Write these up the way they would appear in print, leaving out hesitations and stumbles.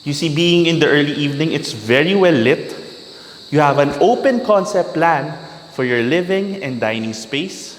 You see, being in the early evening, it's very well lit. You have an open concept plan for your living and dining space.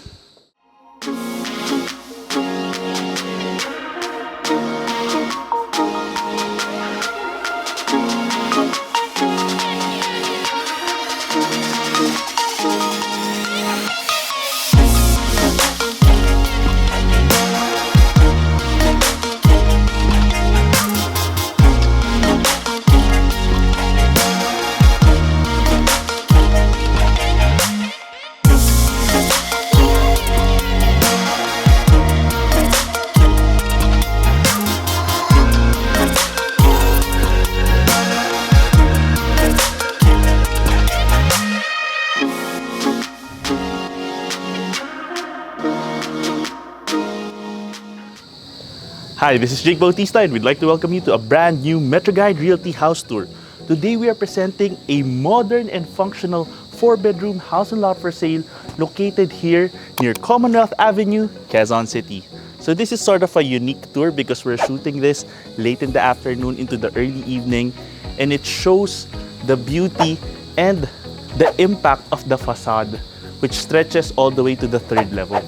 Hi, this is Jake Bautista and we'd like to welcome you to a brand new MetroGuide Realty house tour. Today we are presenting a modern and functional 4-bedroom house and lot for sale located here near Commonwealth Avenue, Quezon City. So this is sort of a unique tour because we're shooting this late in the afternoon into the early evening, and it shows the beauty and the impact of the facade, which stretches all the way to the 3rd level.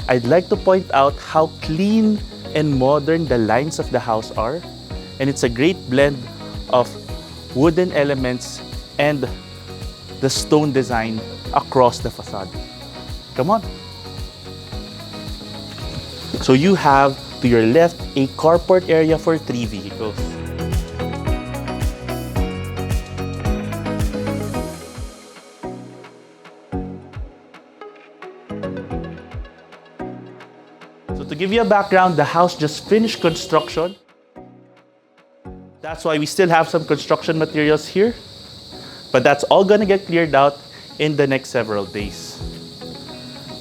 I'd like to point out how clean and modern the lines of the house are, and it's a great blend of wooden elements and the stone design across the facade. Come on. So you have to your left a carport area for 3 vehicles. To give you a background, the house just finished construction. That's why we still have some construction materials here, but that's all gonna get cleared out in the next several days.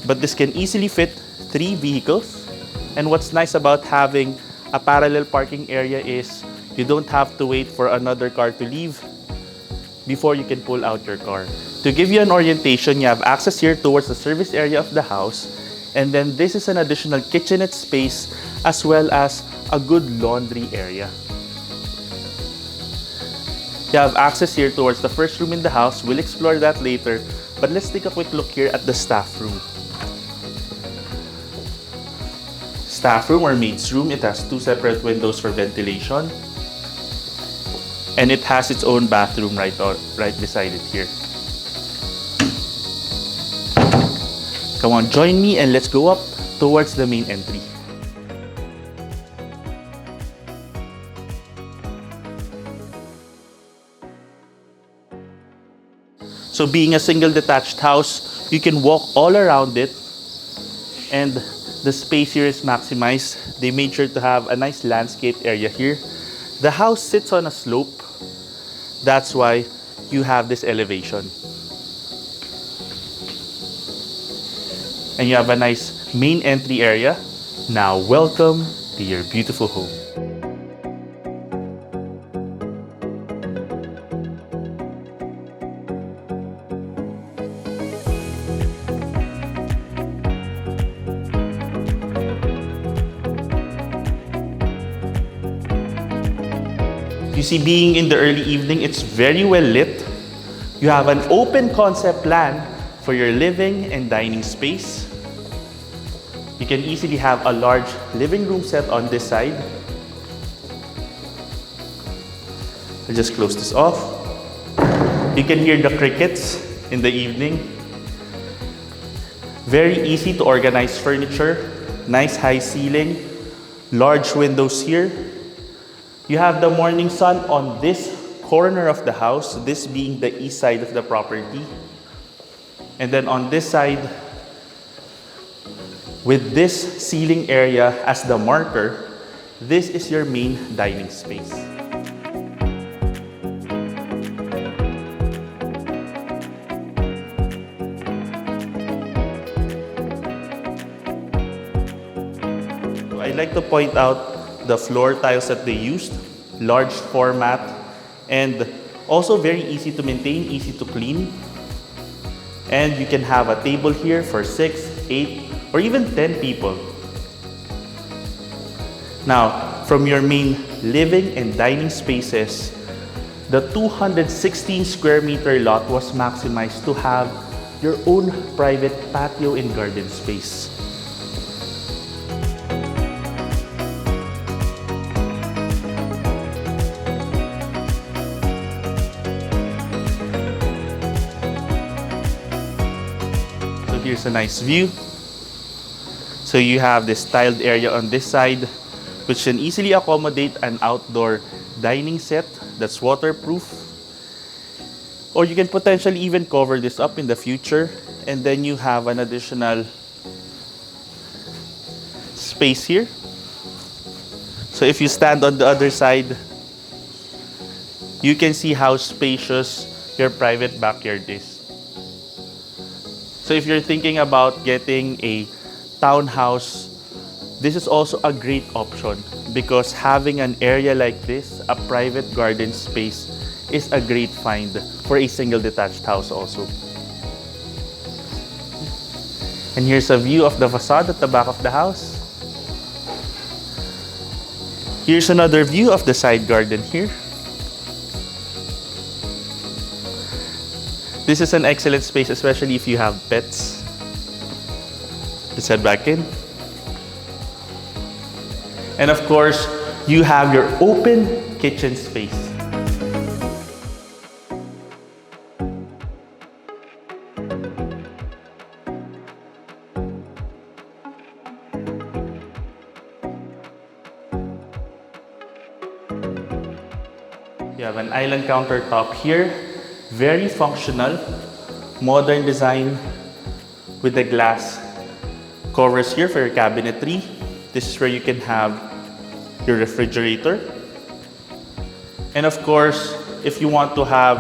But this can easily fit 3 vehicles, and what's nice about having a parallel parking area is you don't have to wait for another car to leave before you can pull out your car. To give you an orientation, you have access here towards the service area of the house. And then this is an additional kitchenette space as well as a good laundry area. You have access here towards the first room in the house. We'll explore that later, but let's take a quick look here at the staff room. Staff room or maid's room, it has 2 separate windows for ventilation. And it has its own bathroom right beside it here. Come on, join me and let's go up towards the main entry. So being a single detached house, you can walk all around it and the space here is maximized. They made sure to have a nice landscape area here. The house sits on a slope. That's why you have this elevation. And you have a nice main entry area. Now, welcome to your beautiful home. You see, being in the early evening, it's very well lit. You have an open concept plan for your living and dining space. You can easily have a large living room set on this side. I'll just close this off. You can hear the crickets in the evening. Very easy to organize furniture. Nice high ceiling. Large windows here. You have the morning sun on this corner of the house, this being the east side of the property. And then on this side, with this ceiling area as the marker, this is your main dining space. I'd like to point out the floor tiles that they used, large format, and also very easy to maintain, easy to clean. And you can have a table here for 6, 8, or even 10 people. Now, from your main living and dining spaces, the 216 square meter lot was maximized to have your own private patio and garden space. So here's a nice view. So you have this tiled area on this side, which can easily accommodate an outdoor dining set that's waterproof. Or you can potentially even cover this up in the future, and then you have an additional space here. So if you stand on the other side, you can see how spacious your private backyard is. So if you're thinking about getting a townhouse, this is also a great option because having an area like this, a private garden space, is a great find for a single detached house also. And here's a view of the facade at the back of the house. Here's another view of the side garden here. This is an excellent space, especially if you have pets. Let's head back in. And of course, you have your open kitchen space. You have an island countertop here, very functional, modern design with the glass covers here for your cabinetry. This is where you can have your refrigerator. And of course, if you want to have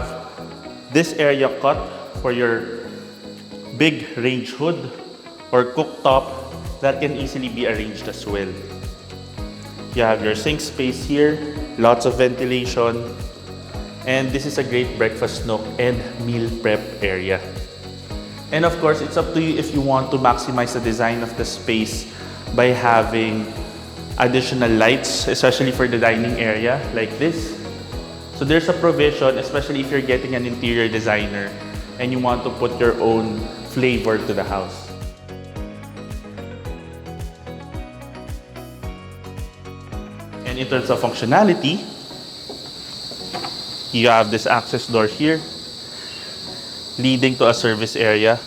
this area cut for your big range hood or cooktop, that can easily be arranged as well. You have your sink space here, lots of ventilation, and this is a great breakfast nook and meal prep area. And of course, it's up to you if you want to maximize the design of the space by having additional lights, especially for the dining area like this. So there's a provision, especially if you're getting an interior designer and you want to put your own flavor to the house. And in terms of functionality, you have this access door here leading to a service area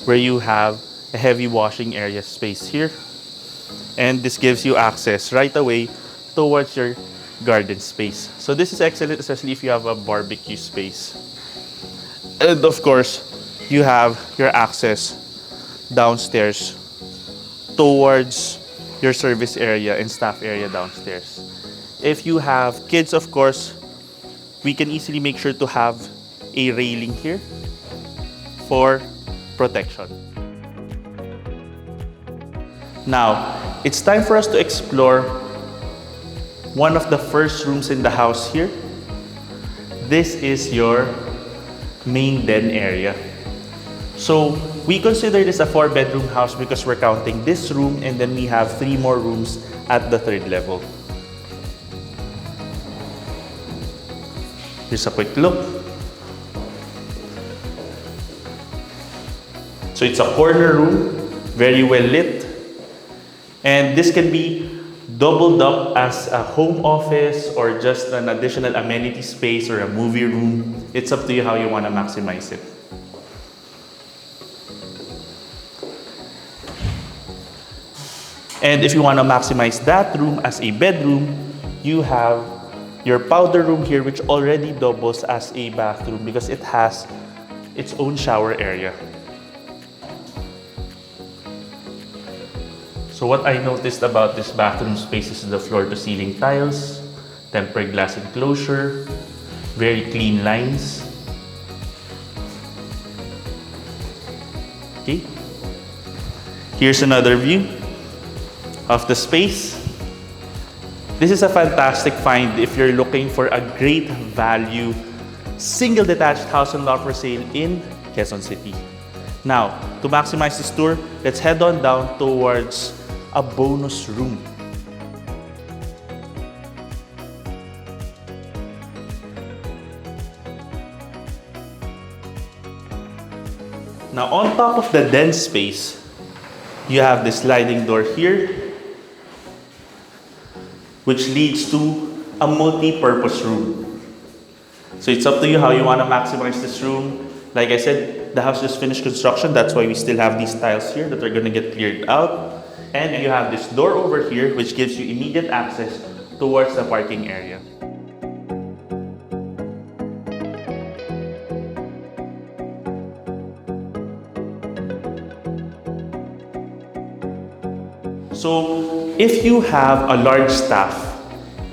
where you have a heavy washing area space here. And this gives you access right away towards your garden space. So this is excellent, especially if you have a barbecue space. And of course, you have your access downstairs towards your service area and staff area downstairs. If you have kids, of course, we can easily make sure to have a railing here for protection. Now, it's time for us to explore one of the first rooms in the house here. This is your main den area. So we consider this a 4-bedroom house because we're counting this room and then we have 3 more rooms at the 3rd level. Here's a quick look. So it's a corner room, very well lit. And this can be doubled up as a home office or just an additional amenity space or a movie room. It's up to you how you want to maximize it. And if you want to maximize that room as a bedroom, you have your powder room here, which already doubles as a bathroom because it has its own shower area. So what I noticed about this bathroom space is the floor-to-ceiling tiles, tempered glass enclosure, very clean lines. Okay. Here's another view of the space. This is a fantastic find if you're looking for a great value single detached house and lot for sale in Quezon City. Now, to maximize this tour, let's head on down towards a bonus room. Now on top of the den space, you have this sliding door here, which leads to a multi-purpose room. So it's up to you how you want to maximize this room. Like I said, the house just finished construction. That's why we still have these tiles here that are going to get cleared out. And you have this door over here, which gives you immediate access towards the parking area. So if you have a large staff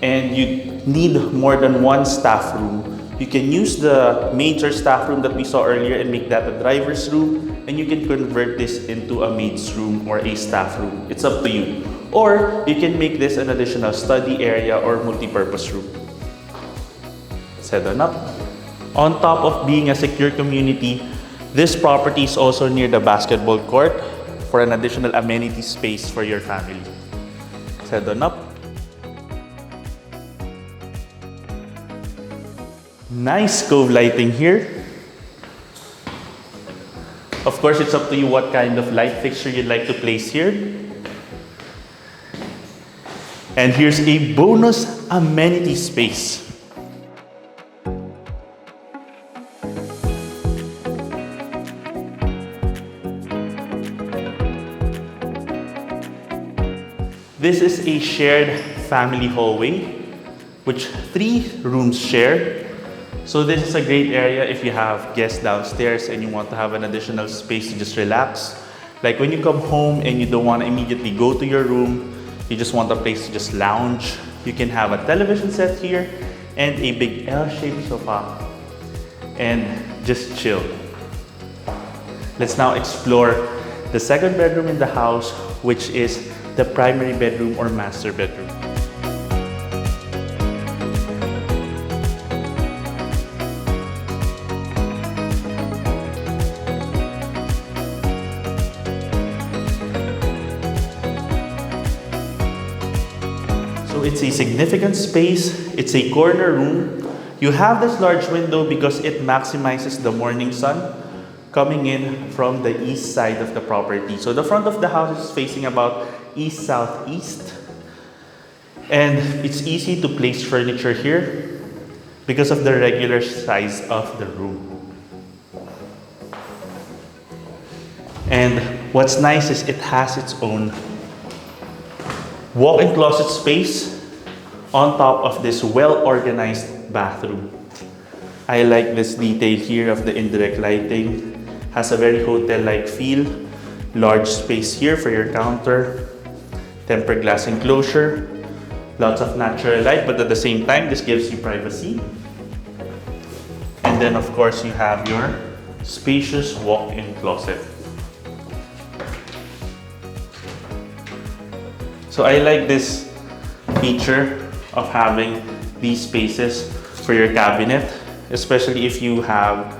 and you need more than one staff room, you can use the major staff room that we saw earlier and make that a driver's room, and you can convert this into a maid's room or a staff room. It's up to you. Or you can make this an additional study area or multi-purpose room. Set on up. On top of being a secure community, this property is also near the basketball court for an additional amenity space for your family. Set on up. Nice cove lighting here. Of course, it's up to you what kind of light fixture you'd like to place here. And here's a bonus amenity space. This is a shared family hallway, which 3 rooms share. So this is a great area if you have guests downstairs and you want to have an additional space to just relax. Like when you come home and you don't want to immediately go to your room, you just want a place to just lounge. You can have a television set here and a big L-shaped sofa and just chill. Let's now explore the second bedroom in the house, which is the primary bedroom or master bedroom. So it's a significant space. It's a corner room. You have this large window because it maximizes the morning sun coming in from the east side of the property. So the front of the house is facing about east-southeast, and it's easy to place furniture here because of the regular size of the room. And what's nice is it has its own walk-in closet space on top of this well-organized bathroom. I like this detail here of the indirect lighting. Has a very hotel-like feel. Large space here for your counter. Tempered glass enclosure. Lots of natural light, but at the same time, this gives you privacy. And then, of course, you have your spacious walk-in closet. So I like this feature of having these spaces for your cabinet, especially if you have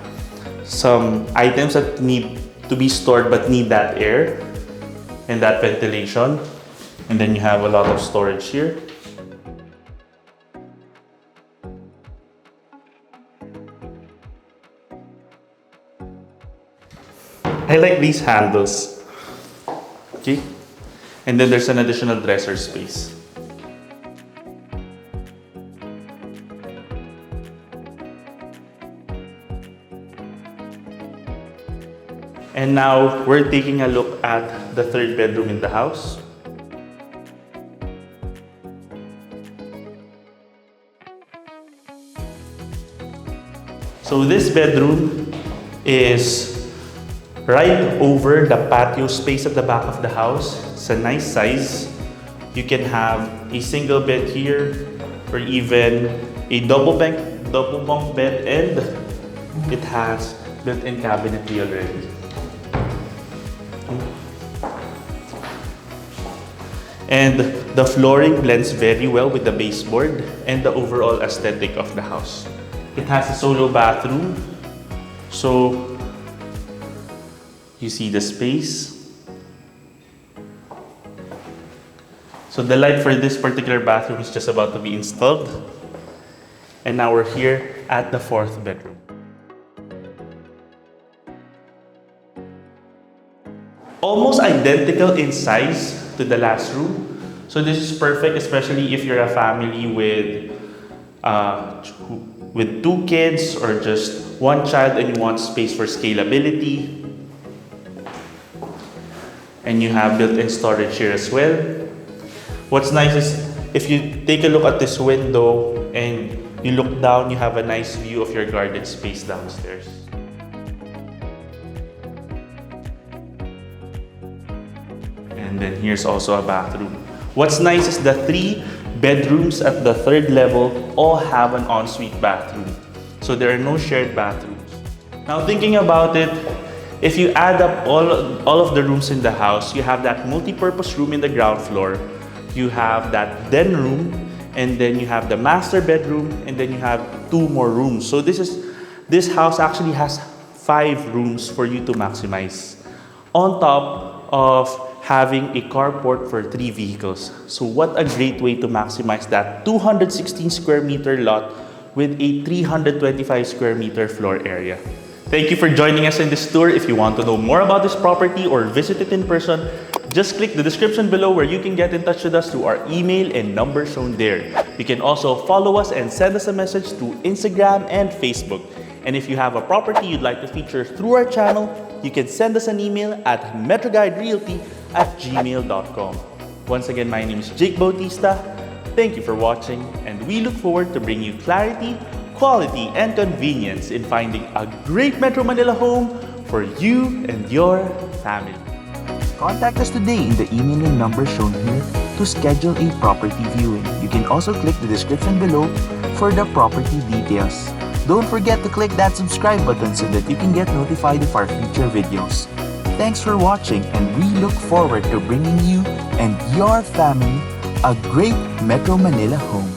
some items that need to be stored but need that air and that ventilation. And then you have a lot of storage here. I like these handles. Okay. And then there's an additional dresser space. And now we're taking a look at the third bedroom in the house. So this bedroom is right over the patio space at the back of the house. It's a nice size. You can have a single bed here or even a double bunk bed, and it has built-in cabinetry already. And the flooring blends very well with the baseboard and the overall aesthetic of the house. It has a solo bathroom, so you see the space. So the light for this particular bathroom is just about to be installed. And now we're here at the fourth bedroom. almost identical in size to the last room. So this is perfect, especially if you're a family with 2 kids or just 1 child and you want space for scalability. And you have built-in storage here as well. What's nice is if you take a look at this window and you look down, you have a nice view of your garden space downstairs. And then here's also a bathroom. What's nice is the 3 bedrooms at the 3rd level all have an ensuite bathroom. So there are no shared bathrooms. Now thinking about it, if you add up all of the rooms in the house, you have that multi-purpose room in the ground floor, you have that den room, and then you have the master bedroom, and then you have 2 more rooms. So this house actually has 5 rooms for you to maximize, on top of having a carport for 3 vehicles. So what a great way to maximize that 216 square meter lot with a 325 square meter floor area. Thank you for joining us in this tour. If you want to know more about this property or visit it in person, just click the description below where you can get in touch with us through our email and number shown there. You can also follow us and send us a message through Instagram and Facebook. And if you have a property you'd like to feature through our channel, you can send us an email at metroguiderealty@gmail.com. Once again, my name is Jake Bautista. Thank you for watching, and we look forward to bringing you clarity, quality, and convenience in finding a great Metro Manila home for you and your family. Contact us today in the email and number shown here to schedule a property viewing. You can also click the description below for the property details. Don't forget to click that subscribe button so that you can get notified of our future videos. Thanks for watching, and we look forward to bringing you and your family a great Metro Manila home.